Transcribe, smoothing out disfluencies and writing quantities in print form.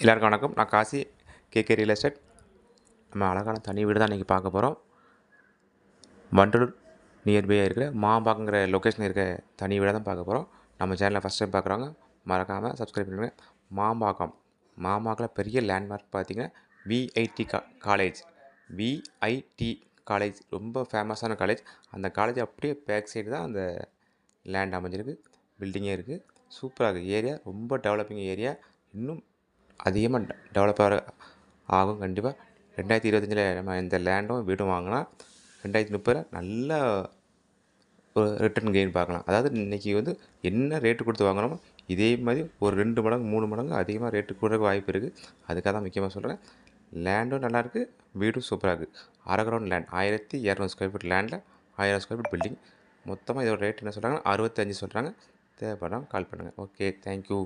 எல்லாருக்கும் வணக்கம். நான் காசி கேகே ரியல் எஸ்டேட். நம்ம அழகான தனி வீடு தான் இன்றைக்கி பார்க்க போகிறோம். வண்டலூர் நியர்பையாக இருக்கிற மாம்பாக்கங்கிற லொக்கேஷனில் இருக்க தனி வீடாக தான் பார்க்க போகிறோம். நம்ம சேனலை ஃபஸ்ட் டைம் பார்க்குறவங்க மறக்காமல் சப்ஸ்கிரைப் பண்ணுங்கள். மாம்பாக்கில் பெரிய லேண்ட்மார்க் பார்த்திங்கன்னா விஐடி காலேஜ். விஐடி காலேஜ் ரொம்ப ஃபேமஸான காலேஜ். அந்த காலேஜ் அப்படியே பேக் சைடு தான் அந்த லேண்ட் அமைஞ்சிருக்கு. பில்டிங்கே இருக்குது. சூப்பராக இருக்குது. ஏரியா ரொம்ப டெவலப்பிங் ஏரியா. இன்னும் அதிகமாக டெவலப் ஆகும் கண்டிப்பாக. 2025 நம்ம இந்த லேண்டும் வீடும் வாங்கினா 2030 நல்ல ஒரு ரிட்டர்ன் கெயின் பார்க்கலாம். அதாவது இன்றைக்கி என்ன ரேட்டு கொடுத்து வாங்கினோமோ இதே மாதிரி ஒரு 2 மடங்கு 3 மடங்கு அதிகமாக ரேட்டு கொடுக்க வாய்ப்பு இருக்குது. அதுக்காக தான் முக்கியமாக சொல்கிறேன். லேண்டும் நல்லாயிருக்கு, வீடும் சூப்பராக இருக்குது. அரை கிரவுண்ட் லேண்ட் 1200 ஸ்கொயர் ஃபீட் லேண்டில் 1000 ஸ்கொயர் ஃபீட் பில்டிங். மொத்தமாக இதோட ரேட் என்ன சொல்கிறாங்கன்னா 65 சொல்கிறாங்க. தேவைப்படாமல் கால் பண்ணுங்கள். Okay, thank you.